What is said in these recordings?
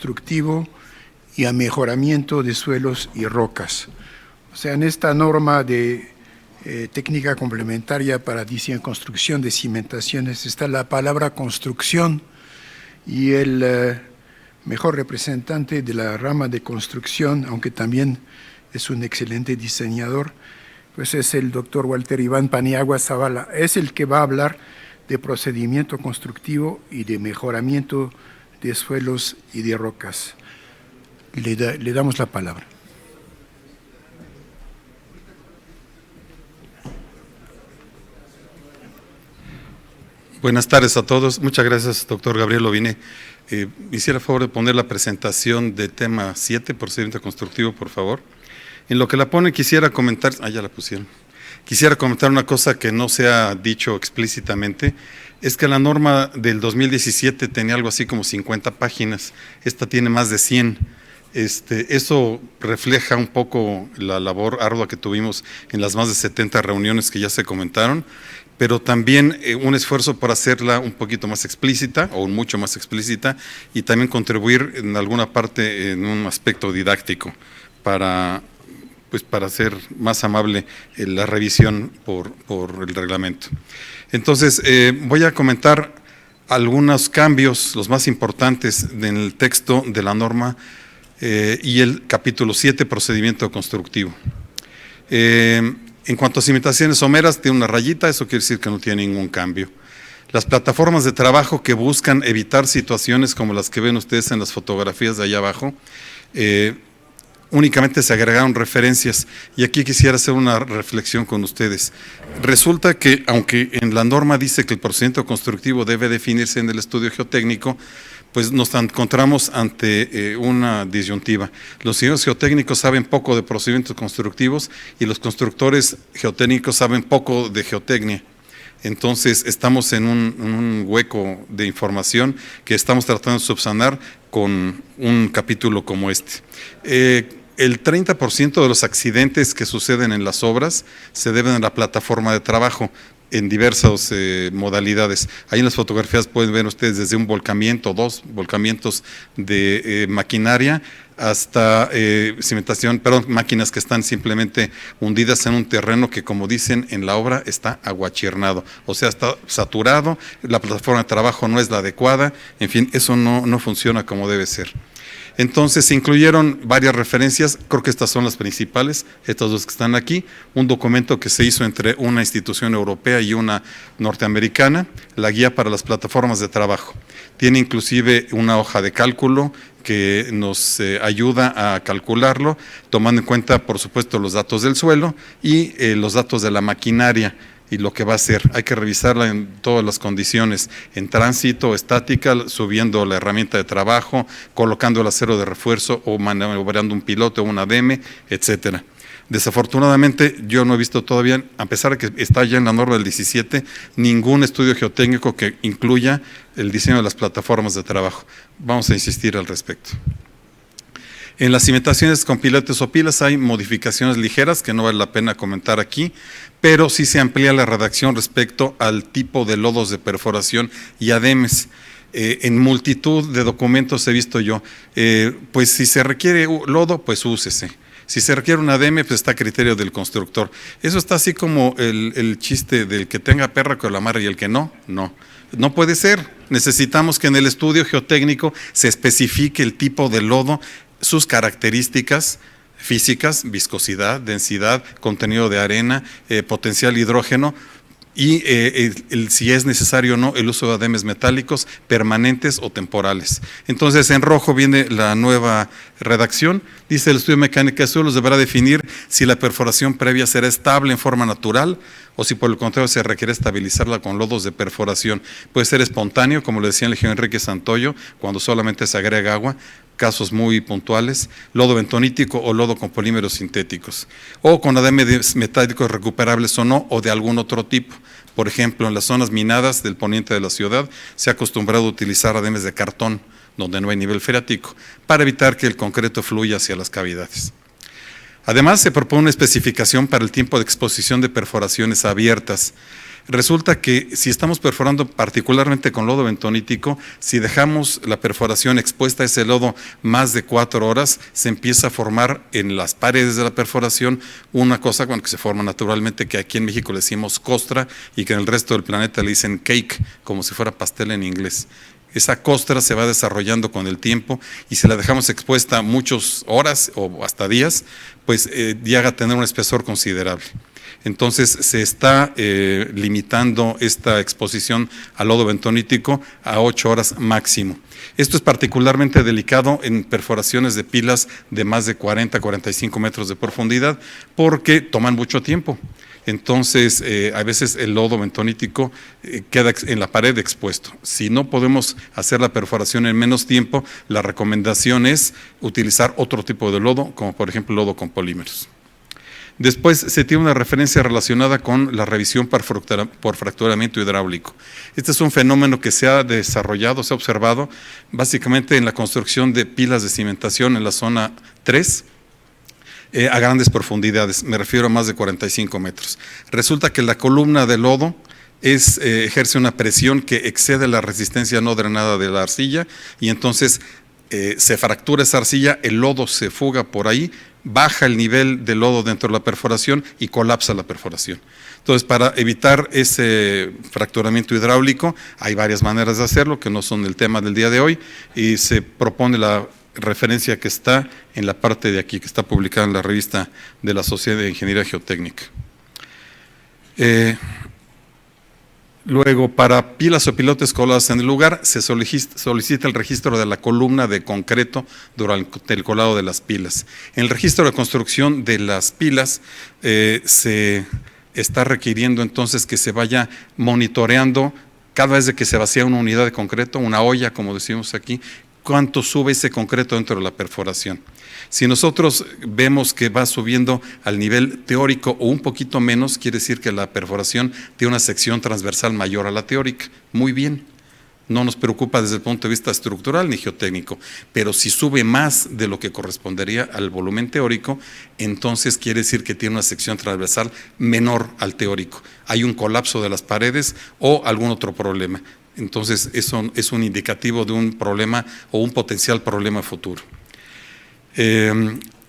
constructivo y a mejoramiento de suelos y rocas. O sea, en esta norma de técnica complementaria para diseño y construcción de cimentaciones está la palabra construcción, y el mejor representante de la rama de construcción, aunque también es un excelente diseñador, pues es el doctor Walter Iván Paniagua Zavala. Es el que va a hablar de procedimiento constructivo y de mejoramiento de suelos y de rocas. Le damos la palabra. Buenas tardes a todos. Muchas gracias, doctor Gabriel Oviné. Hiciera el favor de poner la presentación de tema 7, procedimiento constructivo, por favor. En lo que la pone, quisiera comentar, ya la pusieron. Quisiera comentar una cosa que no se ha dicho explícitamente, es que la norma del 2017 tenía algo así como 50 páginas, esta tiene más de 100. Eso refleja un poco la labor ardua que tuvimos en las más de 70 reuniones que ya se comentaron, pero también un esfuerzo por hacerla un poquito más explícita o mucho más explícita, y también contribuir en alguna parte en un aspecto didáctico para hacer más amable la revisión por el reglamento. Entonces, voy a comentar algunos cambios, los más importantes en el texto de la norma y el capítulo 7, procedimiento constructivo. En cuanto a cimentaciones someras, tiene una rayita, eso quiere decir que no tiene ningún cambio. Las plataformas de trabajo que buscan evitar situaciones como las que ven ustedes en las fotografías de allá abajo, únicamente se agregaron referencias, y aquí quisiera hacer una reflexión con ustedes. Resulta que, aunque en la norma dice que el procedimiento constructivo debe definirse en el estudio geotécnico, pues nos encontramos ante una disyuntiva. Los ingenieros geotécnicos saben poco de procedimientos constructivos y los constructores geotécnicos saben poco de geotecnia. Entonces estamos en un hueco de información que estamos tratando de subsanar con un capítulo como este. El 30% de los accidentes que suceden en las obras se deben a la plataforma de trabajo en diversas modalidades. Ahí en las fotografías pueden ver ustedes desde un volcamiento, 2 volcamientos de maquinaria, hasta máquinas que están simplemente hundidas en un terreno que, como dicen en la obra, está aguachirnado, o sea, está saturado, la plataforma de trabajo no es la adecuada, en fin, eso no funciona como debe ser. Entonces se incluyeron varias referencias, creo que estas son las principales, estas dos que están aquí, un documento que se hizo entre una institución europea y una norteamericana, la guía para las plataformas de trabajo. Tiene inclusive una hoja de cálculo que nos ayuda a calcularlo, tomando en cuenta, por supuesto, los datos del suelo y los datos de la maquinaria y lo que va a hacer. Hay que revisarla en todas las condiciones, en tránsito, estática, subiendo la herramienta de trabajo, colocando el acero de refuerzo o maniobrando un piloto o una ADM, etcétera. Desafortunadamente, yo no he visto todavía, a pesar de que está ya en la norma del 17, ningún estudio geotécnico que incluya el diseño de las plataformas de trabajo. Vamos a insistir al respecto. En las cimentaciones con pilotes o pilas hay modificaciones ligeras que no vale la pena comentar aquí, pero sí se amplía la redacción respecto al tipo de lodos de perforación y ADMs. En multitud de documentos he visto yo, pues si se requiere lodo, pues úsese. Si se requiere una ADM, pues está a criterio del constructor. Eso está así como el chiste del que tenga perra que la amarre y el que no. No puede ser. Necesitamos que en el estudio geotécnico se especifique el tipo de lodo, sus características físicas, viscosidad, densidad, contenido de arena, potencial hidrógeno, y si es necesario o no el uso de ADMs metálicos permanentes o temporales. Entonces en rojo viene la nueva redacción, dice: el estudio de mecánica de suelos deberá definir si la perforación previa será estable en forma natural o si por el contrario se requiere estabilizarla con lodos de perforación. Puede ser espontáneo, como le decía el ingeniero Enrique Santoyo, cuando solamente se agrega agua, casos muy puntuales, lodo bentonítico o lodo con polímeros sintéticos, o con ADMs metálicos recuperables o no, o de algún otro tipo. Por ejemplo, en las zonas minadas del poniente de la ciudad se ha acostumbrado a utilizar ADMs de cartón, donde no hay nivel freático, para evitar que el concreto fluya hacia las cavidades. Además, se propone una especificación para el tiempo de exposición de perforaciones abiertas. Resulta que si estamos perforando particularmente con lodo bentonítico, si dejamos la perforación expuesta a ese lodo más de 4 horas, se empieza a formar en las paredes de la perforación una cosa que se forma naturalmente, que aquí en México le decimos costra y que en el resto del planeta le dicen cake, como si fuera pastel en inglés. Esa costra se va desarrollando con el tiempo y si la dejamos expuesta muchas horas o hasta días, pues llega a tener un espesor considerable. Entonces se está limitando esta exposición al lodo bentonítico a 8 horas máximo. Esto es particularmente delicado en perforaciones de pilas de más de 40-45 metros de profundidad porque toman mucho tiempo. Entonces, a veces el lodo bentonítico queda en la pared expuesto. Si no podemos hacer la perforación en menos tiempo, la recomendación es utilizar otro tipo de lodo, como por ejemplo lodo con polímeros. Después se tiene una referencia relacionada con la revisión por fracturamiento hidráulico. Este es un fenómeno que se ha desarrollado, se ha observado básicamente en la construcción de pilas de cimentación en la zona 3, a grandes profundidades, me refiero a más de 45 metros. Resulta que la columna de lodo ejerce una presión que excede la resistencia no drenada de la arcilla y entonces se fractura esa arcilla, el lodo se fuga por ahí, baja el nivel del lodo dentro de la perforación y colapsa la perforación. Entonces, para evitar ese fracturamiento hidráulico, hay varias maneras de hacerlo, que no son el tema del día de hoy, y se propone la referencia que está en la parte de aquí, que está publicada en la revista de la Sociedad de Ingeniería Geotécnica. Luego, para pilas o pilotes colados en el lugar, se solicita el registro de la columna de concreto durante el colado de las pilas. En el registro de construcción de las pilas se está requiriendo entonces que se vaya monitoreando cada vez que se vacía una unidad de concreto, una olla, como decimos aquí, cuánto sube ese concreto dentro de la perforación. Si nosotros vemos que va subiendo al nivel teórico o un poquito menos, quiere decir que la perforación tiene una sección transversal mayor a la teórica. Muy bien, no nos preocupa desde el punto de vista estructural ni geotécnico, pero si sube más de lo que correspondería al volumen teórico, entonces quiere decir que tiene una sección transversal menor al teórico. Hay un colapso de las paredes o algún otro problema. Entonces, eso es un indicativo de un problema o un potencial problema futuro.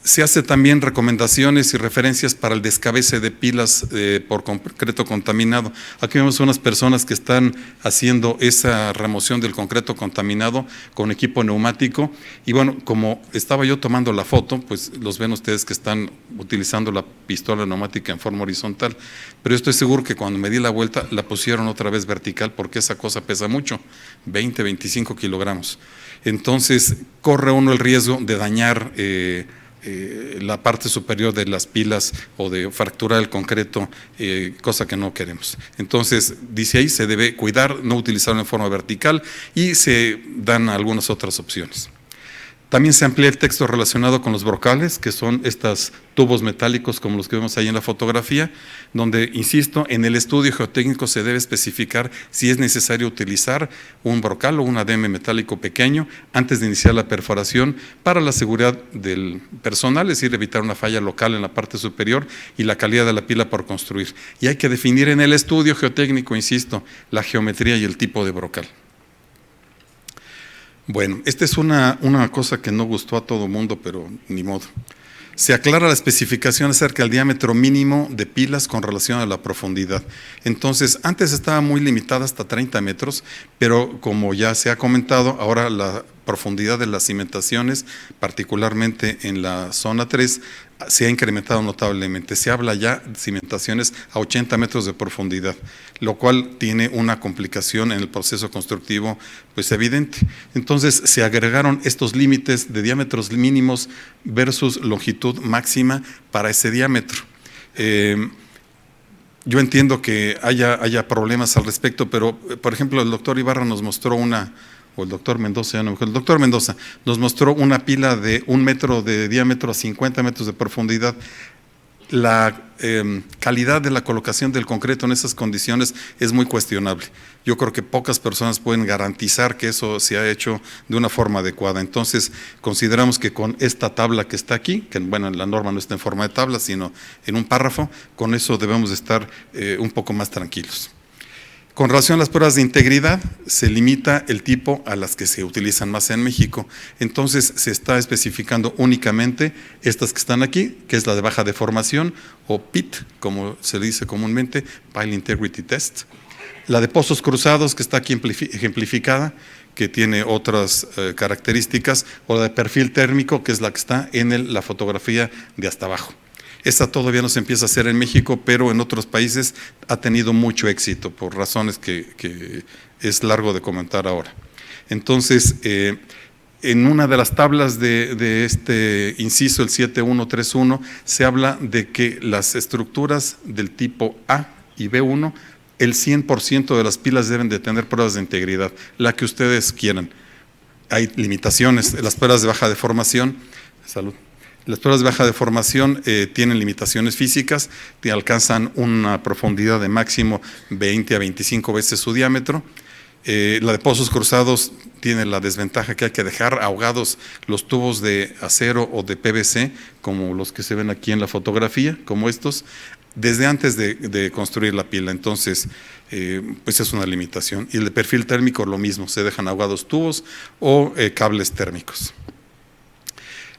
Se hace también recomendaciones y referencias para el descabece de pilas por concreto contaminado. Aquí vemos unas personas que están haciendo esa remoción del concreto contaminado con equipo neumático y bueno, como estaba yo tomando la foto, pues los ven ustedes que están utilizando la pistola neumática en forma horizontal, pero yo estoy seguro que cuando me di la vuelta la pusieron otra vez vertical porque esa cosa pesa mucho, 20-25 kilogramos. Entonces corre uno el riesgo de dañar la parte superior de las pilas o de fracturar el concreto, cosa que no queremos. Entonces, dice ahí, se debe cuidar, no utilizarlo en forma vertical y se dan algunas otras opciones. También se amplía el texto relacionado con los brocales, que son estos tubos metálicos como los que vemos ahí en la fotografía, donde, insisto, en el estudio geotécnico se debe especificar si es necesario utilizar un brocal o un ADM metálico pequeño antes de iniciar la perforación para la seguridad del personal, es decir, evitar una falla local en la parte superior y la calidad de la pila por construir. Y hay que definir en el estudio geotécnico, insisto, la geometría y el tipo de brocal. Bueno, esta es una cosa que no gustó a todo mundo, pero ni modo. Se aclara la especificación acerca del diámetro mínimo de pilas con relación a la profundidad. Entonces, antes estaba muy limitada hasta 30 metros, pero como ya se ha comentado, ahora la profundidad de las cimentaciones, particularmente en la zona 3, se ha incrementado notablemente. Se habla ya de cimentaciones a 80 metros de profundidad, lo cual tiene una complicación en el proceso constructivo pues evidente. Entonces se agregaron estos límites de diámetros mínimos versus longitud máxima para ese diámetro. Yo entiendo que haya problemas al respecto, pero por ejemplo el doctor Ibarra nos mostró o el doctor Mendoza, ya no, el doctor Mendoza nos mostró una pila de 1 metro de diámetro a 50 metros de profundidad. La calidad de la colocación del concreto en esas condiciones es muy cuestionable. Yo creo que pocas personas pueden garantizar que eso se ha hecho de una forma adecuada. Entonces, consideramos que con esta tabla que está aquí, que bueno, en la norma no está en forma de tabla, sino en un párrafo, con eso debemos estar un poco más tranquilos. Con relación a las pruebas de integridad, se limita el tipo a las que se utilizan más en México. Entonces, se está especificando únicamente estas que están aquí, que es la de baja deformación, o PIT, como se le dice comúnmente, Pile Integrity Test. La de pozos cruzados, que está aquí ejemplificada, que tiene otras características, o la de perfil térmico, que es la que está en la fotografía de hasta abajo. Esta todavía no se empieza a hacer en México, pero en otros países ha tenido mucho éxito por razones que es largo de comentar ahora. Entonces, en una de las tablas de este inciso, el 7131, se habla de que las estructuras del tipo A y B1, el 100% de las pilas deben de tener pruebas de integridad, la que ustedes quieran. Hay limitaciones, las pruebas de baja deformación, salud. Las pruebas de baja deformación tienen limitaciones físicas, que alcanzan una profundidad de máximo 20 a 25 veces su diámetro. La de pozos cruzados tiene la desventaja que hay que dejar ahogados los tubos de acero o de PVC, como los que se ven aquí en la fotografía, como estos, desde antes de construir la pila. Entonces, pues es una limitación. Y el de perfil térmico lo mismo, se dejan ahogados tubos o cables térmicos.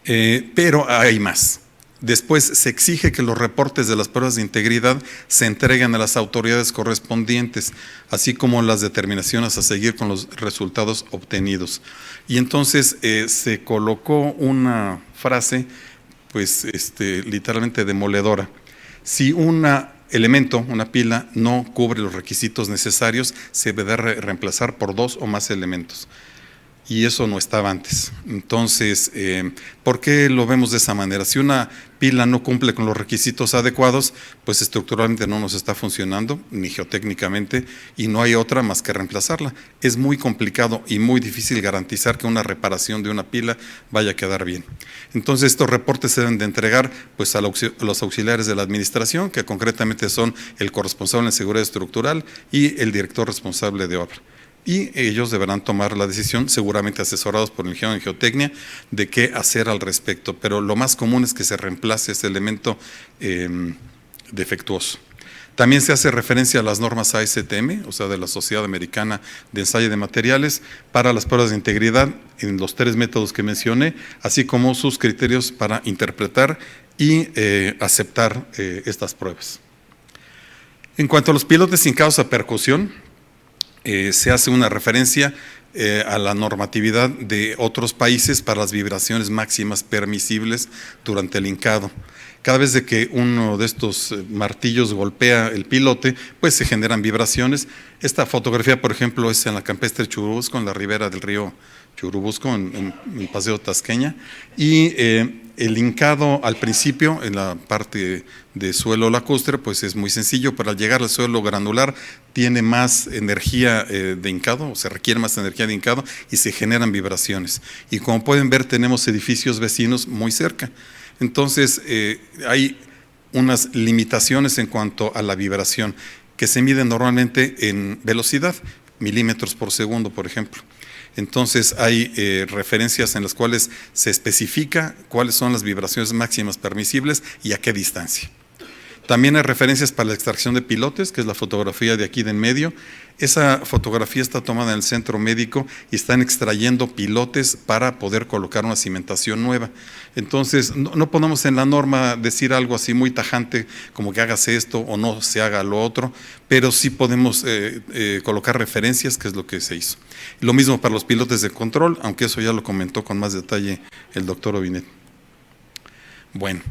Pero hay más. Después se exige que los reportes de las pruebas de integridad se entreguen a las autoridades correspondientes, así como las determinaciones a seguir con los resultados obtenidos. Y entonces se colocó una frase, pues literalmente demoledora. Si un elemento, una pila, no cubre los requisitos necesarios, se debe reemplazar por 2 o más elementos. Y eso no estaba antes. Entonces, ¿por qué lo vemos de esa manera? Si una pila no cumple con los requisitos adecuados, pues estructuralmente no nos está funcionando, ni geotécnicamente, y no hay otra más que reemplazarla. Es muy complicado y muy difícil garantizar que una reparación de una pila vaya a quedar bien. Entonces, estos reportes se deben de entregar pues, a los auxiliares de la administración, que concretamente son el corresponsable en seguridad estructural y el director responsable de obra. Y ellos deberán tomar la decisión, seguramente asesorados por el ingeniero en geotecnia, de qué hacer al respecto. Pero lo más común es que se reemplace ese elemento defectuoso. También se hace referencia a las normas ASTM, o sea, de la Sociedad Americana de Ensayo de Materiales, para las pruebas de integridad en los 3 métodos que mencioné, así como sus criterios para interpretar y aceptar estas pruebas. En cuanto a los pilotes sin causa percusión, se hace una referencia a la normatividad de otros países para las vibraciones máximas permisibles durante el hincado. Cada vez de que uno de estos martillos golpea el pilote, pues se generan vibraciones. Esta fotografía, por ejemplo, es en la campestre Churubusco, en la ribera del río Churubusco, en el Paseo Tasqueña, y el hincado al principio, en la parte de suelo lacustre, pues es muy sencillo, pero al llegar al suelo granular tiene más energía de hincado, o se requiere más energía de hincado y se generan vibraciones. Y como pueden ver, tenemos edificios vecinos muy cerca. Entonces, hay unas limitaciones en cuanto a la vibración, que se miden normalmente en velocidad, milímetros por segundo, por ejemplo. Entonces hay referencias en las cuales se especifica cuáles son las vibraciones máximas permisibles y a qué distancia. También hay referencias para la extracción de pilotes, que es la fotografía de aquí de en medio. Esa fotografía está tomada en el centro médico y están extrayendo pilotes para poder colocar una cimentación nueva. Entonces, no podemos en la norma decir algo así muy tajante, como que hágase esto o no se haga lo otro, pero sí podemos colocar referencias, que es lo que se hizo. Lo mismo para los pilotes de control, aunque eso ya lo comentó con más detalle el doctor Ovinet. Bueno.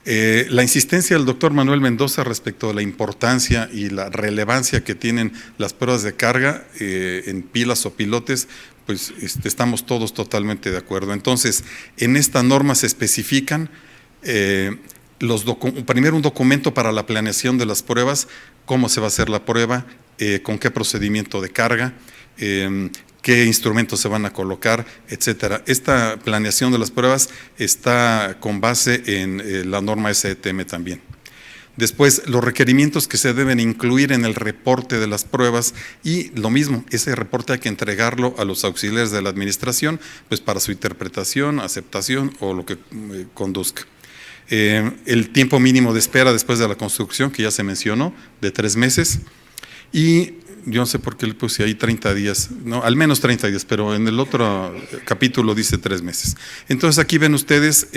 La insistencia del doctor Manuel Mendoza respecto a la importancia y la relevancia que tienen las pruebas de carga en pilas o pilotes, pues estamos todos totalmente de acuerdo. Entonces, en esta norma se especifican primero un documento para la planeación de las pruebas, cómo se va a hacer la prueba, con qué procedimiento de carga, qué instrumentos se van a colocar, etcétera. Esta planeación de las pruebas está con base en la norma STM también. Después, los requerimientos que se deben incluir en el reporte de las pruebas y lo mismo, ese reporte hay que entregarlo a los auxiliares de la administración, pues para su interpretación, aceptación o lo que conduzca. El tiempo mínimo de espera después de la construcción, que ya se mencionó, de 3 meses, y yo no sé por qué le puse ahí 30 días, no, al menos 30 días, pero en el otro capítulo dice 3 meses. Entonces aquí ven ustedes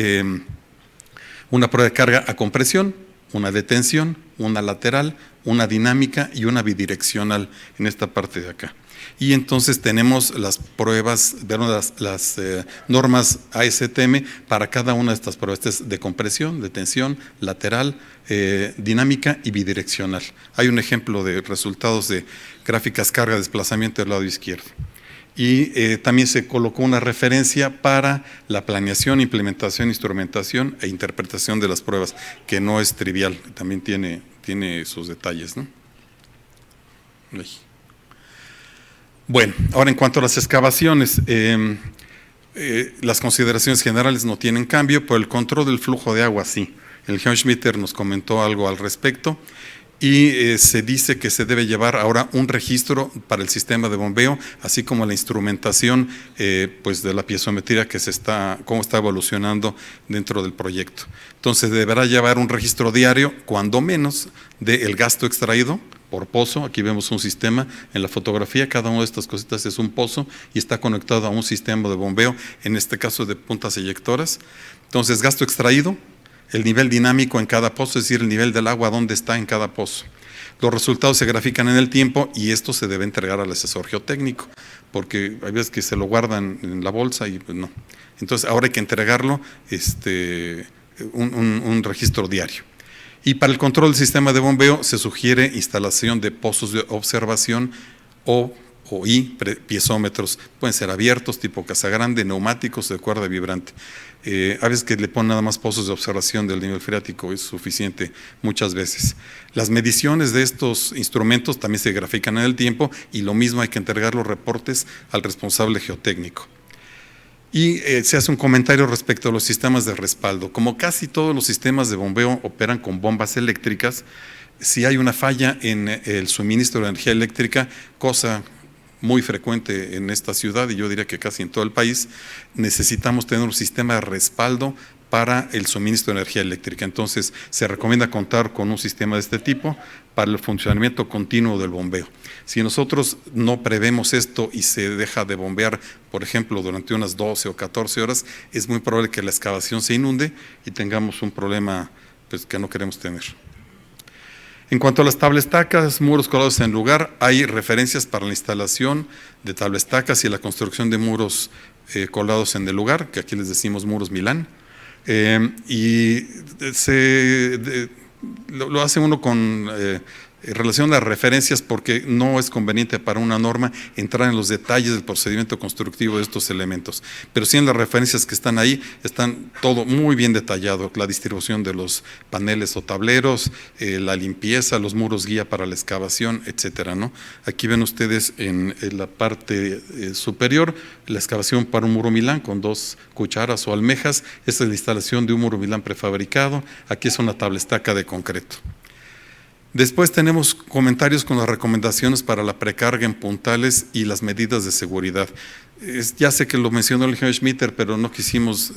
una prueba de carga a compresión, una de tensión, una lateral, una dinámica y una bidireccional en esta parte de acá. Y entonces tenemos las pruebas, las normas ASTM para cada una de estas pruebas. Esta es de compresión, de tensión, lateral, dinámica y bidireccional. Hay un ejemplo de resultados de gráficas carga-desplazamiento del lado izquierdo. Y también se colocó una referencia para la planeación, implementación, instrumentación e interpretación de las pruebas, que no es trivial, también tiene sus detalles, ¿no? Ahí. Bueno, ahora en cuanto a las excavaciones, las consideraciones generales no tienen cambio, pero el control del flujo de agua sí. El Geoschmitter nos comentó algo al respecto y se dice que se debe llevar ahora un registro para el sistema de bombeo, así como la instrumentación pues de la piezometría cómo está evolucionando dentro del proyecto. Entonces deberá llevar un registro diario, cuando menos, del gasto extraído por pozo. Aquí vemos un sistema en la fotografía, cada una de estas cositas es un pozo y está conectado a un sistema de bombeo, en este caso de puntas eyectoras. Entonces, gasto extraído, el nivel dinámico en cada pozo, es decir, el nivel del agua donde está en cada pozo. Los resultados se grafican en el tiempo y esto se debe entregar al asesor geotécnico, porque hay veces que se lo guardan en la bolsa y pues no. Entonces, ahora hay que entregarlo un registro diario. Y para el control del sistema de bombeo se sugiere instalación de pozos de observación y piezómetros. Pueden ser abiertos, tipo casagrande, neumáticos de cuerda vibrante. A veces que le ponen nada más pozos de observación del nivel freático es suficiente muchas veces. Las mediciones de estos instrumentos también se grafican en el tiempo y lo mismo hay que entregar los reportes al responsable geotécnico. Y se hace un comentario respecto a los sistemas de respaldo. Como casi todos los sistemas de bombeo operan con bombas eléctricas, si hay una falla en el suministro de energía eléctrica, cosa muy frecuente en esta ciudad y yo diría que casi en todo el país, necesitamos tener un sistema de respaldo para el suministro de energía eléctrica. Entonces, se recomienda contar con un sistema de este tipo para el funcionamiento continuo del bombeo. Si nosotros no prevemos esto y se deja de bombear, por ejemplo, durante unas 12 o 14 horas, es muy probable que la excavación se inunde y tengamos un problema pues, que no queremos tener. En cuanto a las tablestacas, muros colados en lugar, hay referencias para la instalación de tablestacas y la construcción de muros colados en el lugar, que aquí les decimos muros Milán. Lo hace uno con relación a las referencias porque no es conveniente para una norma entrar en los detalles del procedimiento constructivo de estos elementos, pero sí en las referencias que están ahí están todo muy bien detallado, la distribución de los paneles o tableros, la limpieza, los muros guía para la excavación, etcétera, ¿no? Aquí ven ustedes en la parte superior la excavación para un muro Milán con 2 cucharas o almejas. Esta es la instalación de un muro Milán prefabricado. Aquí es una tablestaca de concreto. Después tenemos comentarios con las recomendaciones para la precarga en puntales y las medidas de seguridad. Ya sé que lo mencionó el Geoschmitter, pero no quisimos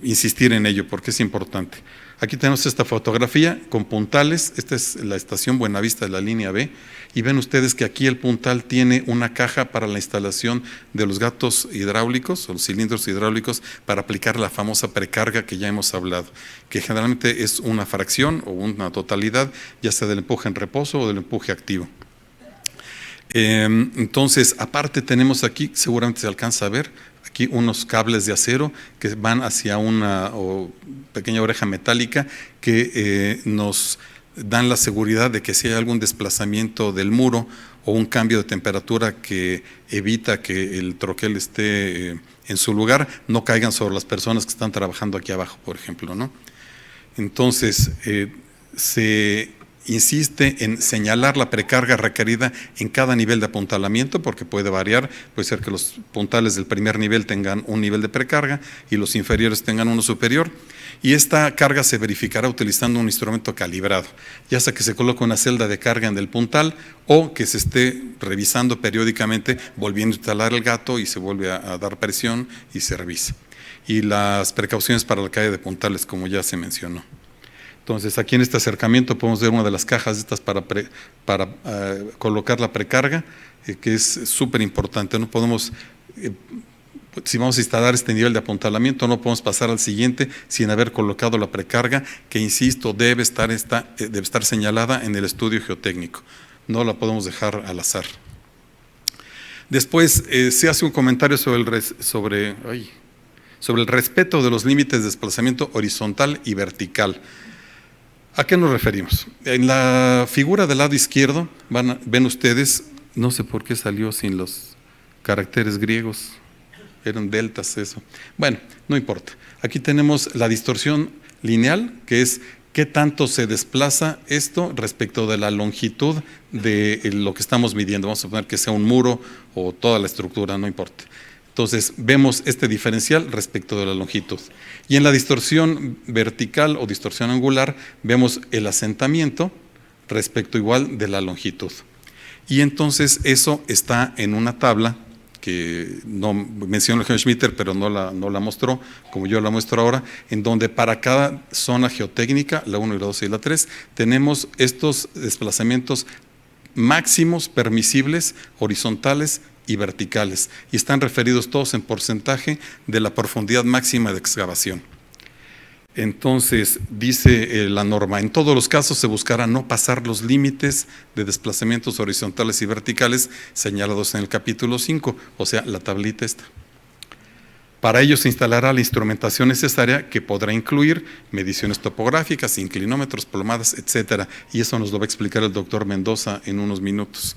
insistir en ello porque es importante. Aquí tenemos esta fotografía con puntales. Esta es la estación Buenavista de la línea B. Y ven ustedes que aquí el puntal tiene una caja para la instalación de los gatos hidráulicos o los cilindros hidráulicos para aplicar la famosa precarga que ya hemos hablado, que generalmente es una fracción o una totalidad, ya sea del empuje en reposo o del empuje activo. Entonces, aparte tenemos aquí, seguramente se alcanza a ver, aquí unos cables de acero que van hacia una pequeña oreja metálica que nos dan la seguridad de que si hay algún desplazamiento del muro o un cambio de temperatura que evita que el troquel esté en su lugar, no caigan sobre las personas que están trabajando aquí abajo, por ejemplo, ¿no? Entonces, se insiste en señalar la precarga requerida en cada nivel de apuntalamiento porque puede variar, puede ser que los puntales del primer nivel tengan un nivel de precarga y los inferiores tengan uno superior, y esta carga se verificará utilizando un instrumento calibrado, ya sea que se coloque una celda de carga en el puntal o que se esté revisando periódicamente, volviendo a instalar el gato y se vuelve a dar presión y se revisa. Y las precauciones para la caída de puntales, como ya se mencionó. Entonces, aquí en este acercamiento podemos ver una de las cajas estas para colocar la precarga, que es súper importante. No podemos, si vamos a instalar este nivel de apuntalamiento, no podemos pasar al siguiente sin haber colocado la precarga, que insisto, debe estar señalada en el estudio geotécnico. No la podemos dejar al azar. Después se hace un comentario sobre el respeto de los límites de desplazamiento horizontal y vertical. ¿A qué nos referimos? En la figura del lado izquierdo ven ustedes, no sé por qué salió sin los caracteres griegos, eran deltas eso. Bueno, no importa. Aquí tenemos la distorsión lineal, que es qué tanto se desplaza esto respecto de la longitud de lo que estamos midiendo. Vamos a poner que sea un muro o toda la estructura, no importa. Entonces, vemos este diferencial respecto de la longitud. Y en la distorsión vertical o distorsión angular, vemos el asentamiento respecto igual de la longitud. Y entonces eso está en una tabla que no mencionó el Schmitter, pero no la mostró, como yo la muestro ahora, en donde para cada zona geotécnica, la 1 y la 2 y la 3, tenemos estos desplazamientos máximos permisibles, horizontales y verticales, y están referidos todos en porcentaje de la profundidad máxima de excavación. Entonces, dice la norma, en todos los casos se buscará no pasar los límites de desplazamientos horizontales y verticales señalados en el capítulo 5, o sea, la tablita esta. Para ello se instalará la instrumentación necesaria, que podrá incluir mediciones topográficas, inclinómetros, plomadas, etcétera, y eso nos lo va a explicar el doctor Mendoza en unos minutos.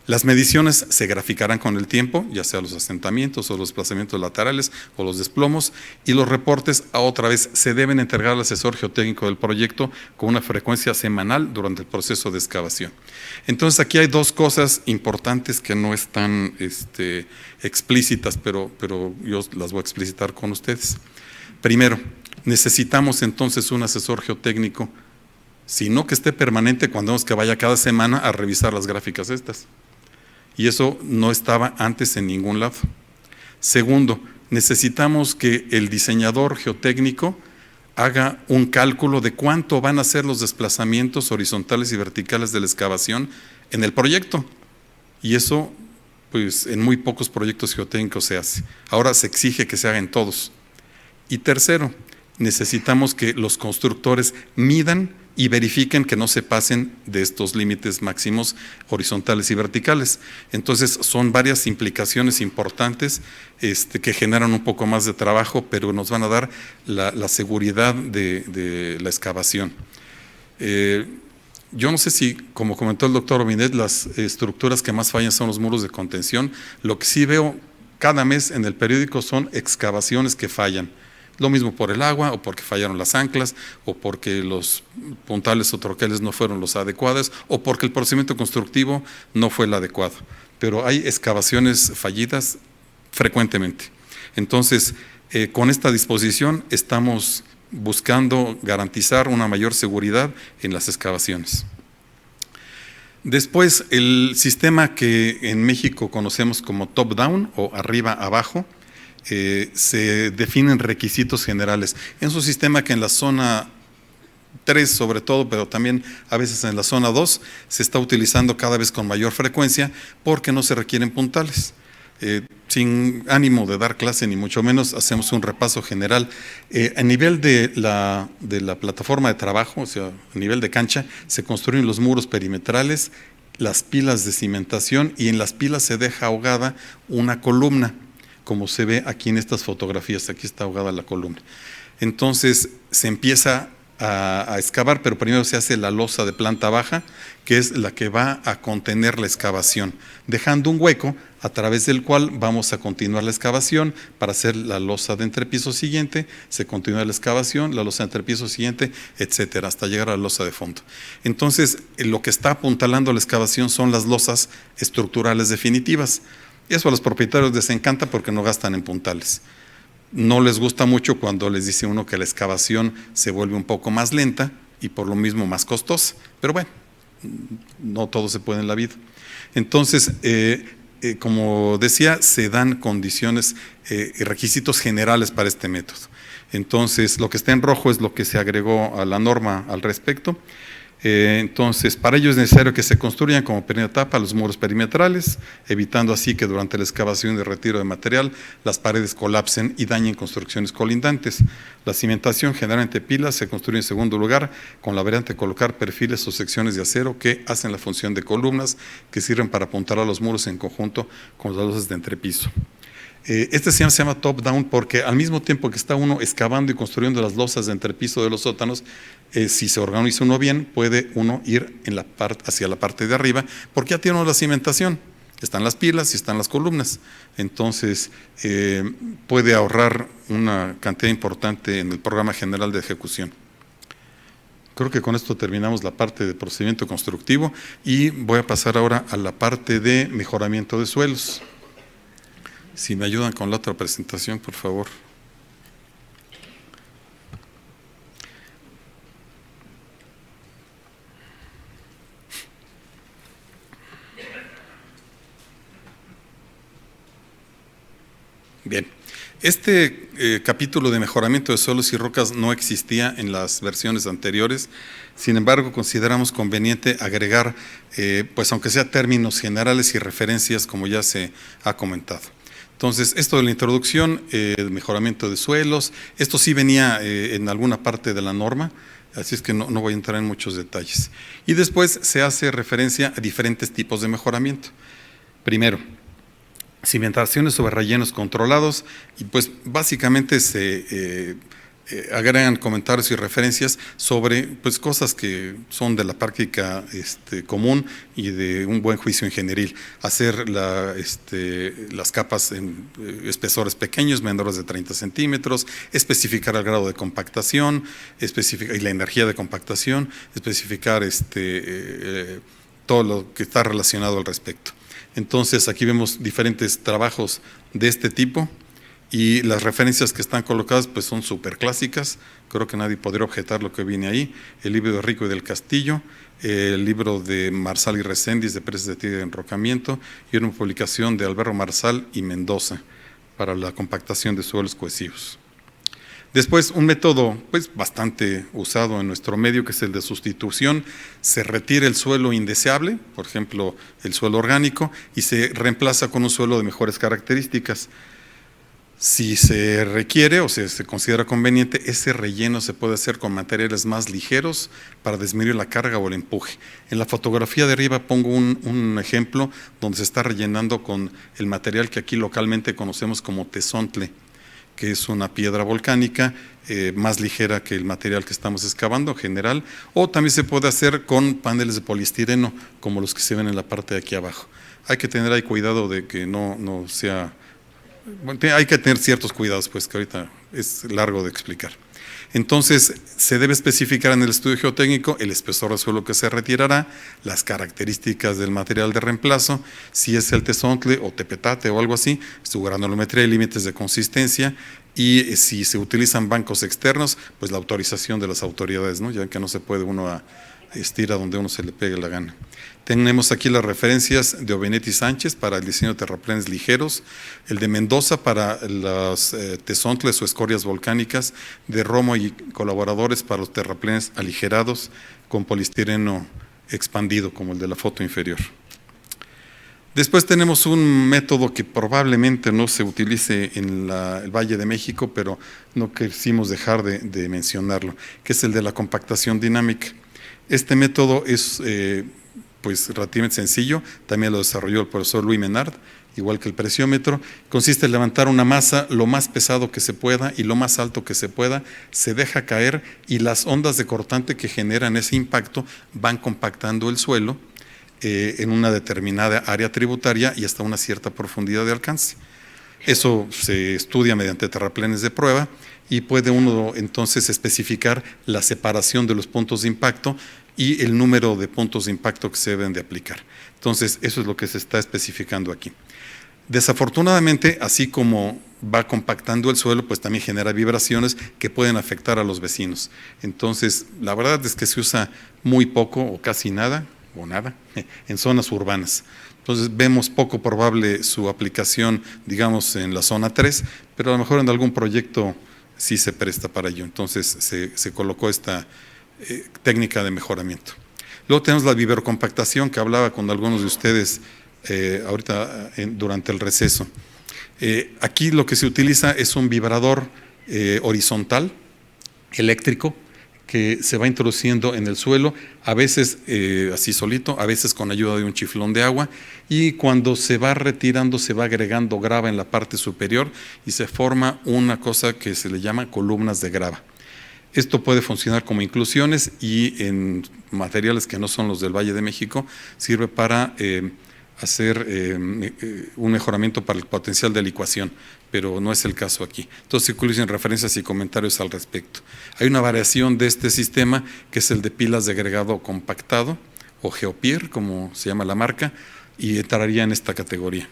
Las mediciones se graficarán con el tiempo, ya sea los asentamientos o los desplazamientos laterales o los desplomos, y los reportes otra vez se deben entregar al asesor geotécnico del proyecto con una frecuencia semanal durante el proceso de excavación. Entonces aquí hay dos cosas importantes que no están explícitas, pero yo las voy a explicitar con ustedes. Primero, necesitamos entonces un asesor geotécnico, sino que esté permanente cuando vemos que vaya cada semana a revisar las gráficas estas. Y eso no estaba antes en ningún lado. Segundo, necesitamos que el diseñador geotécnico haga un cálculo de cuánto van a ser los desplazamientos horizontales y verticales de la excavación en el proyecto. Y eso, pues, en muy pocos proyectos geotécnicos se hace. Ahora se exige que se haga en todos. Y tercero, necesitamos que los constructores midan y verifiquen que no se pasen de estos límites máximos horizontales y verticales. Entonces, son varias implicaciones importantes que generan un poco más de trabajo, pero nos van a dar la seguridad de la excavación. Yo no sé si, como comentó el doctor Binet, las estructuras que más fallan son los muros de contención. Lo que sí veo cada mes en el periódico son excavaciones que fallan. Lo mismo por el agua, o porque fallaron las anclas, o porque los puntales o troqueles no fueron los adecuados, o porque el procedimiento constructivo no fue el adecuado. Pero hay excavaciones fallidas frecuentemente. Entonces, con esta disposición estamos buscando garantizar una mayor seguridad en las excavaciones. Después, el sistema que en México conocemos como top-down o arriba-abajo, se definen requisitos generales. Es un sistema que en la zona 3 sobre todo, pero también a veces en la zona 2, se está utilizando cada vez con mayor frecuencia porque no se requieren puntales. Sin ánimo de dar clase ni mucho menos, hacemos un repaso general. A nivel de la plataforma de trabajo, o sea, a nivel de cancha, se construyen los muros perimetrales, las pilas de cimentación, y en las pilas se deja ahogada una columna, como se ve aquí en estas fotografías. Aquí está ahogada la columna. Entonces se empieza a excavar, pero primero se hace la losa de planta baja, que es la que va a contener la excavación, dejando un hueco a través del cual vamos a continuar la excavación para hacer la losa de entrepiso siguiente, se continúa la excavación, la losa de entrepiso siguiente, etcétera, hasta llegar a la losa de fondo. Entonces, lo que está apuntalando la excavación son las losas estructurales definitivas. Eso a los propietarios les encanta porque no gastan en puntales. No les gusta mucho cuando les dice uno que la excavación se vuelve un poco más lenta y por lo mismo más costosa. Pero bueno, no todo se puede en la vida. Entonces, como decía, se dan condiciones y requisitos generales para este método. Entonces, lo que está en rojo es lo que se agregó a la norma al respecto. Entonces, para ello es necesario que se construyan como primera etapa los muros perimetrales, evitando así que durante la excavación y retiro de material las paredes colapsen y dañen construcciones colindantes. La cimentación, generalmente pilas, se construye en segundo lugar con la variante de colocar perfiles o secciones de acero que hacen la función de columnas que sirven para apuntar a los muros en conjunto con las losas de entrepiso. Este se llama top-down porque al mismo tiempo que está uno excavando y construyendo las losas de entrepiso de los sótanos, si se organiza uno bien, puede uno ir hacia la parte de arriba, porque ya tiene uno la cimentación, están las pilas y están las columnas. Entonces, puede ahorrar una cantidad importante en el programa general de ejecución. Creo que con esto terminamos la parte de procedimiento constructivo y voy a pasar ahora a la parte de mejoramiento de suelos. Si me ayudan con la otra presentación, por favor. Bien, este capítulo de mejoramiento de suelos y rocas no existía en las versiones anteriores. Sin embargo, consideramos conveniente agregar, pues aunque sea términos generales y referencias, como ya se ha comentado. Entonces, esto de la introducción, el mejoramiento de suelos, esto sí venía en alguna parte de la norma, así es que no voy a entrar en muchos detalles. Y después se hace referencia a diferentes tipos de mejoramiento. Primero, cimentaciones sobre rellenos controlados, y pues básicamente se agregan comentarios y referencias sobre pues cosas que son de la práctica común y de un buen juicio ingenieril. Hacer las capas en espesores pequeños, menores de 30 centímetros, especificar el grado de compactación, especificar y la energía de compactación, especificar todo lo que está relacionado al respecto. Entonces, aquí vemos diferentes trabajos de este tipo. Y las referencias que están colocadas pues son súper clásicas, creo que nadie podría objetar lo que viene ahí. El libro de Rico y del Castillo, el libro de Marsal y Reséndiz de Presas de Tierra de Enrocamiento y una publicación de Alberto Marsal y Mendoza para la compactación de suelos cohesivos. Después, un método pues bastante usado en nuestro medio, que es el de sustitución. Se retira el suelo indeseable, por ejemplo el suelo orgánico, y se reemplaza con un suelo de mejores características. Si se requiere o se considera conveniente, ese relleno se puede hacer con materiales más ligeros para disminuir la carga o el empuje. En la fotografía de arriba pongo un ejemplo donde se está rellenando con el material que aquí localmente conocemos como tezontle, que es una piedra volcánica más ligera que el material que estamos excavando en general, o también se puede hacer con paneles de poliestireno como los que se ven en la parte de aquí abajo. Hay que tener ahí cuidado de que no sea... Bueno, hay que tener ciertos cuidados, pues que ahorita es largo de explicar. Entonces, se debe especificar en el estudio geotécnico el espesor de suelo que se retirará, las características del material de reemplazo, si es el tezontle o tepetate o algo así, su granulometría y límites de consistencia, y si se utilizan bancos externos, pues la autorización de las autoridades, ¿no? Ya que no se puede uno estirar donde uno se le pegue la gana. Tenemos aquí las referencias de Obenetti Sánchez para el diseño de terraplenes ligeros, el de Mendoza para las tezontles o escorias volcánicas, de Romo y colaboradores para los terraplenes aligerados con poliestireno expandido, como el de la foto inferior. Después tenemos un método que probablemente no se utilice en el Valle de México, pero no quisimos dejar de mencionarlo, que es el de la compactación dinámica. Este método es pues relativamente sencillo, también lo desarrolló el profesor Louis Menard, igual que el presiómetro. Consiste en levantar una masa lo más pesado que se pueda y lo más alto que se pueda, se deja caer y las ondas de cortante que generan ese impacto van compactando el suelo en una determinada área tributaria y hasta una cierta profundidad de alcance. Eso se estudia mediante terraplenes de prueba y puede uno entonces especificar la separación de los puntos de impacto y el número de puntos de impacto que se deben de aplicar. Entonces, eso es lo que se está especificando aquí. Desafortunadamente, así como va compactando el suelo, pues también genera vibraciones que pueden afectar a los vecinos. Entonces, la verdad es que se usa muy poco o casi nada, o nada en zonas urbanas. Entonces vemos poco probable su aplicación, digamos, en la zona 3, pero a lo mejor en algún proyecto sí se presta para ello. Entonces se colocó esta técnica de mejoramiento. Luego tenemos la biberocompactación, que hablaba con algunos de ustedes ahorita durante el receso. Aquí lo que se utiliza es un vibrador horizontal, eléctrico, que se va introduciendo en el suelo, a veces así solito, a veces con ayuda de un chiflón de agua, y cuando se va retirando se va agregando grava en la parte superior y se forma una cosa que se le llama columnas de grava. Esto puede funcionar como inclusiones y en materiales que no son los del Valle de México sirve para hacer un mejoramiento para el potencial de licuación, pero no es el caso aquí. Entonces se incluyen referencias y comentarios al respecto. Hay una variación de este sistema que es el de pilas de agregado compactado o Geopier, como se llama la marca, y entraría en esta categoría.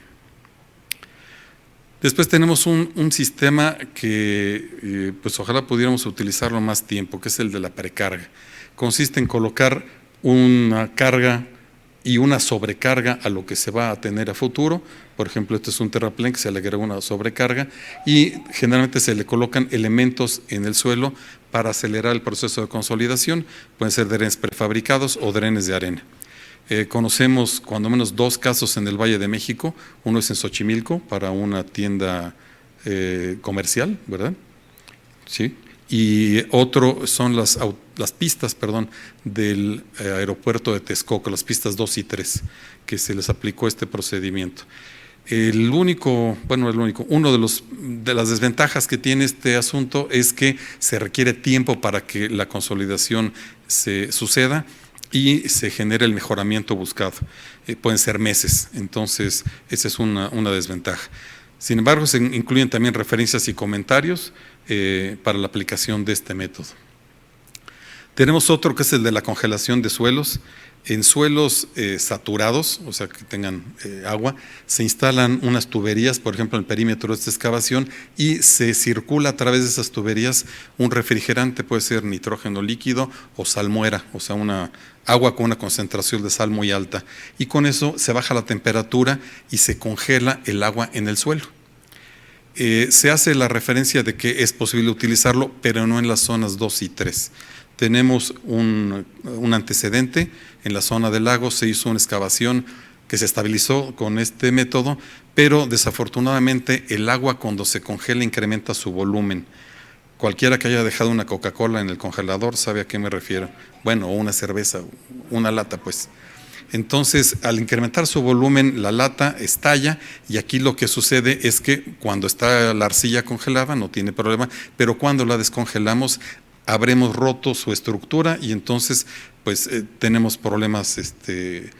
Después tenemos un sistema que pues ojalá pudiéramos utilizarlo más tiempo, que es el de la precarga. Consiste en colocar una carga y una sobrecarga a lo que se va a tener a futuro. Por ejemplo, este es un terraplén que se le agrega una sobrecarga y generalmente se le colocan elementos en el suelo para acelerar el proceso de consolidación. Pueden ser drenes prefabricados o drenes de arena. Conocemos cuando menos 2 casos en el Valle de México. Uno es en Xochimilco para una tienda comercial, ¿verdad? Sí. Y otro son las pistas, del aeropuerto de Texcoco, las pistas 2 y 3, que se les aplicó este procedimiento. Uno de las desventajas que tiene este asunto es que se requiere tiempo para que la consolidación se suceda y se genere el mejoramiento buscado. Pueden ser meses, entonces esa es una desventaja. Sin embargo, se incluyen también referencias y comentarios para la aplicación de este método. Tenemos otro que es el de la congelación de suelos. En suelos saturados, o sea que tengan agua, se instalan unas tuberías, por ejemplo en el perímetro de esta excavación, y se circula a través de esas tuberías un refrigerante, puede ser nitrógeno líquido o salmuera, o sea agua con una concentración de sal muy alta, y con eso se baja la temperatura y se congela el agua en el suelo. Se hace la referencia de que es posible utilizarlo, pero no en las zonas 2 y 3. Tenemos un antecedente. En la zona del lago se hizo una excavación que se estabilizó con este método, pero desafortunadamente el agua cuando se congela incrementa su volumen. Cualquiera que haya dejado una Coca-Cola en el congelador sabe a qué me refiero. Bueno, o una cerveza, una lata pues. Entonces, al incrementar su volumen, la lata estalla y aquí lo que sucede es que cuando está la arcilla congelada no tiene problema, pero cuando la descongelamos habremos roto su estructura y entonces pues tenemos problemas de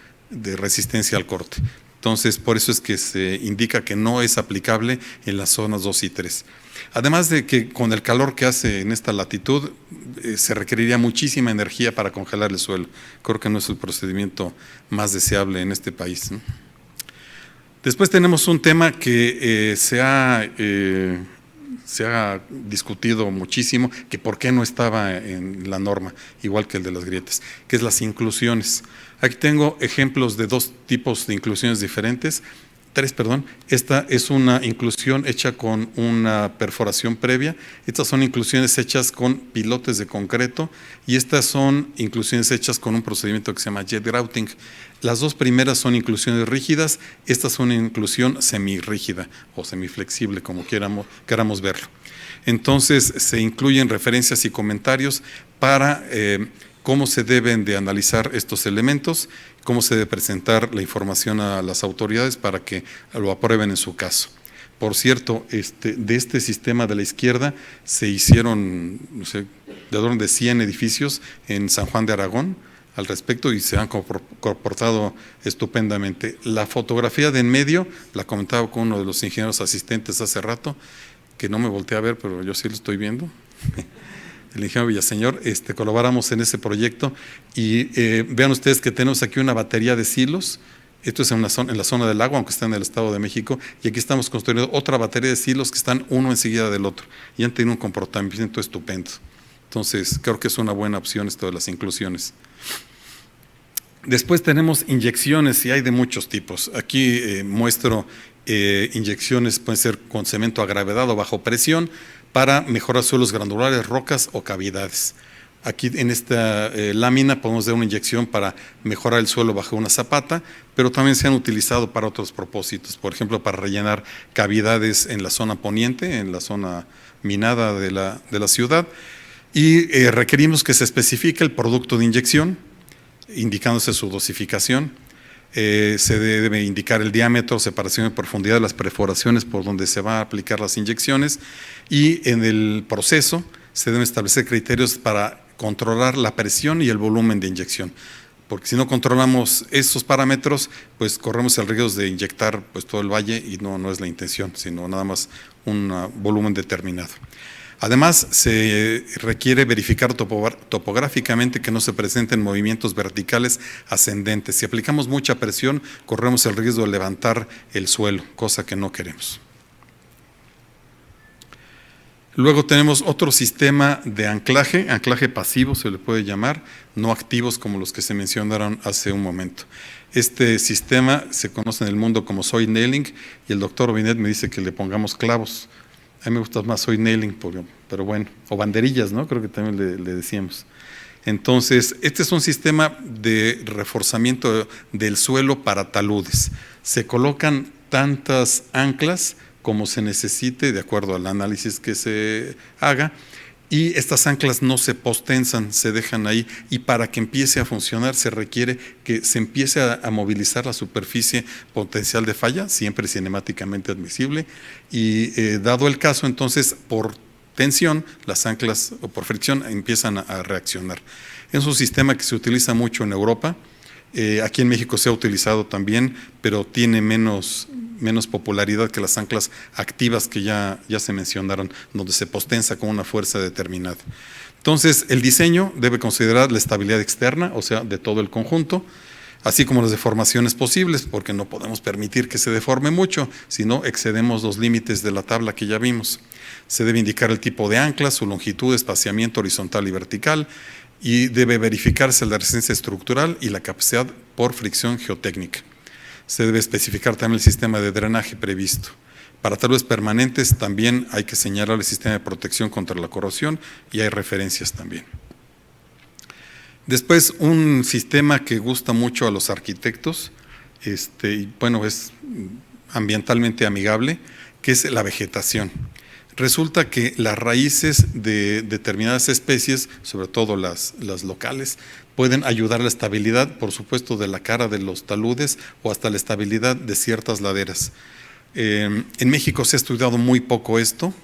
resistencia al corte. Entonces, por eso es que se indica que no es aplicable en las zonas 2 y 3. Además de que con el calor que hace en esta latitud, se requeriría muchísima energía para congelar el suelo. Creo que no es el procedimiento más deseable en este país, ¿no? Después tenemos un tema que se ha discutido muchísimo, que por qué no estaba en la norma, igual que el de las grietas, que es las inclusiones. Aquí tengo ejemplos de 2 tipos de inclusiones diferentes. 3, perdón. Esta es una inclusión hecha con una perforación previa. Estas son inclusiones hechas con pilotes de concreto y estas son inclusiones hechas con un procedimiento que se llama jet grouting. Las 2 primeras son inclusiones rígidas, esta es una inclusión semirrígida o semiflexible, como queramos verlo. Entonces se incluyen referencias y comentarios para cómo se deben de analizar estos elementos, cómo se debe presentar la información a las autoridades para que lo aprueben en su caso. Por cierto, de este sistema de la izquierda se hicieron, no sé, de orden de 100 edificios en San Juan de Aragón al respecto y se han comportado estupendamente. La fotografía de en medio, la comentaba con uno de los ingenieros asistentes hace rato, que no me volteé a ver, pero yo sí lo estoy viendo. El ingeniero Villaseñor, colaboramos en ese proyecto y vean ustedes que tenemos aquí una batería de silos. Esto es en la zona del lago, aunque está en el Estado de México, y aquí estamos construyendo otra batería de silos que están uno enseguida del otro y han tenido un comportamiento estupendo. Entonces, creo que es una buena opción esto de las inclusiones. Después tenemos inyecciones y hay de muchos tipos. Aquí muestro inyecciones, pueden ser con cemento a gravedad o bajo presión para mejorar suelos granulares, rocas o cavidades. Aquí en esta lámina podemos dar una inyección para mejorar el suelo bajo una zapata, pero también se han utilizado para otros propósitos, por ejemplo, para rellenar cavidades en la zona poniente, en la zona minada de la ciudad, y requerimos que se especifique el producto de inyección, indicándose su dosificación. Se debe indicar el diámetro, separación y profundidad de las perforaciones por donde se va a aplicar las inyecciones, y en el proceso se deben establecer criterios para controlar la presión y el volumen de inyección, porque si no controlamos esos parámetros, pues corremos el riesgo de inyectar pues todo el valle y no es la intención, sino nada más un volumen determinado. Además, se requiere verificar topográficamente que no se presenten movimientos verticales ascendentes. Si aplicamos mucha presión, corremos el riesgo de levantar el suelo, cosa que no queremos. Luego tenemos otro sistema de anclaje pasivo se le puede llamar, no activos como los que se mencionaron hace un momento. Este sistema se conoce en el mundo como soil nailing y el doctor Binet me dice que le pongamos clavos. A mí me gusta más soil nailing, pero bueno, o banderillas, ¿no? Creo que también le decíamos. Entonces, este es un sistema de reforzamiento del suelo para taludes. Se colocan tantas anclas como se necesite, de acuerdo al análisis que se haga, y estas anclas no se postensan, se dejan ahí, y para que empiece a funcionar se requiere que se empiece a movilizar la superficie potencial de falla, siempre cinemáticamente admisible, y dado el caso, entonces, por tensión, las anclas, o por fricción, empiezan a reaccionar. Es un sistema que se utiliza mucho en Europa. Aquí en México se ha utilizado también, pero tiene menos popularidad que las anclas activas que ya se mencionaron, donde se postensa con una fuerza determinada. Entonces, el diseño debe considerar la estabilidad externa, o sea, de todo el conjunto, así como las deformaciones posibles, porque no podemos permitir que se deforme mucho, si no excedemos los límites de la tabla que ya vimos. Se debe indicar el tipo de ancla, su longitud, espaciamiento horizontal y vertical, y debe verificarse la resistencia estructural y la capacidad por fricción geotécnica. Se debe especificar también el sistema de drenaje previsto. Para taludes permanentes también hay que señalar el sistema de protección contra la corrosión y hay referencias también. Después, un sistema que gusta mucho a los arquitectos, y bueno, es ambientalmente amigable, que es la vegetación. Resulta que las raíces de determinadas especies, sobre todo las locales, pueden ayudar a la estabilidad, por supuesto, de la cara de los taludes o hasta la estabilidad de ciertas laderas. En México se ha estudiado muy poco esto,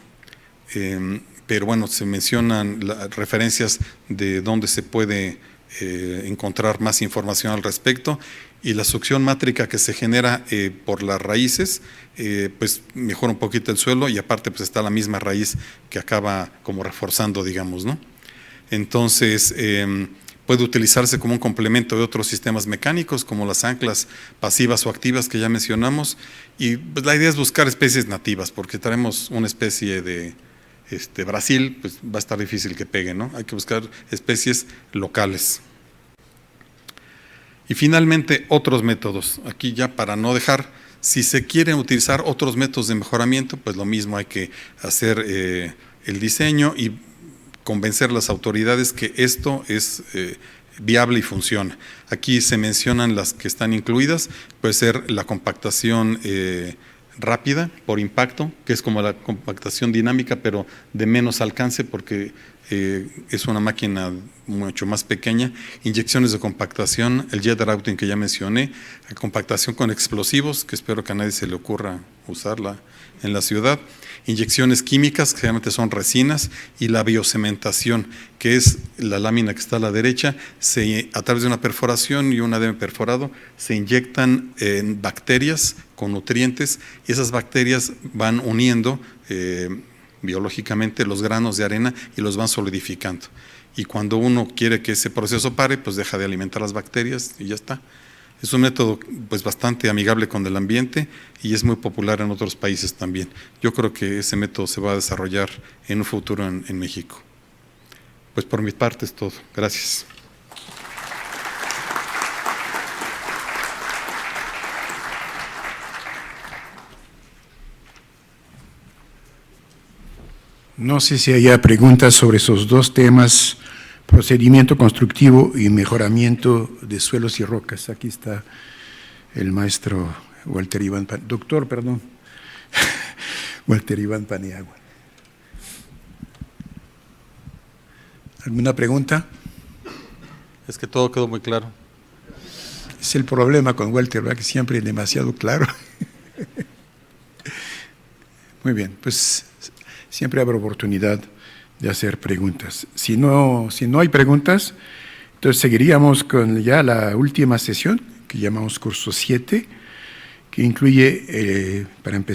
pero bueno, se mencionan las referencias de dónde se puede encontrar más información al respecto, y la succión mátrica que se genera por las raíces pues mejora un poquito el suelo, y aparte pues está la misma raíz que acaba como reforzando, digamos, ¿no? Entonces puede utilizarse como un complemento de otros sistemas mecánicos como las anclas pasivas o activas que ya mencionamos, y pues la idea es buscar especies nativas, porque traemos una especie de Brasil, pues va a estar difícil que pegue, ¿no? Hay que buscar especies locales. Y finalmente, otros métodos. Aquí ya para no dejar, si se quieren utilizar otros métodos de mejoramiento, pues lo mismo, hay que hacer el diseño y convencer a las autoridades que esto es viable y funciona. Aquí se mencionan las que están incluidas, puede ser la compactación rápida por impacto, que es como la compactación dinámica, pero de menos alcance porque es una máquina mucho más pequeña. Inyecciones de compactación, el jet routing que ya mencioné, la compactación con explosivos, que espero que a nadie se le ocurra usarla en la ciudad. Inyecciones químicas, que generalmente son resinas, y la biocementación, que es la lámina que está a la derecha, a través de una perforación y un ADM perforado, se inyectan bacterias con nutrientes, y esas bacterias van uniendo biológicamente los granos de arena y los van solidificando. Y cuando uno quiere que ese proceso pare, pues deja de alimentar las bacterias y ya está. Es un método pues bastante amigable con el ambiente y es muy popular en otros países también. Yo creo que ese método se va a desarrollar en un futuro en México. Pues por mi parte es todo. Gracias. No sé si haya preguntas sobre esos dos temas, procedimiento constructivo y mejoramiento de suelos y rocas. Aquí está el maestro Walter Iván, doctor, perdón, Walter Iván Paniagua. ¿Alguna pregunta? Es que todo quedó muy claro. Es el problema con Walter, ¿verdad? Que siempre es demasiado claro. Muy bien, pues siempre habrá oportunidad de hacer preguntas. Si no hay preguntas, entonces seguiríamos con ya la última sesión, que llamamos curso 7, que incluye, para empezar,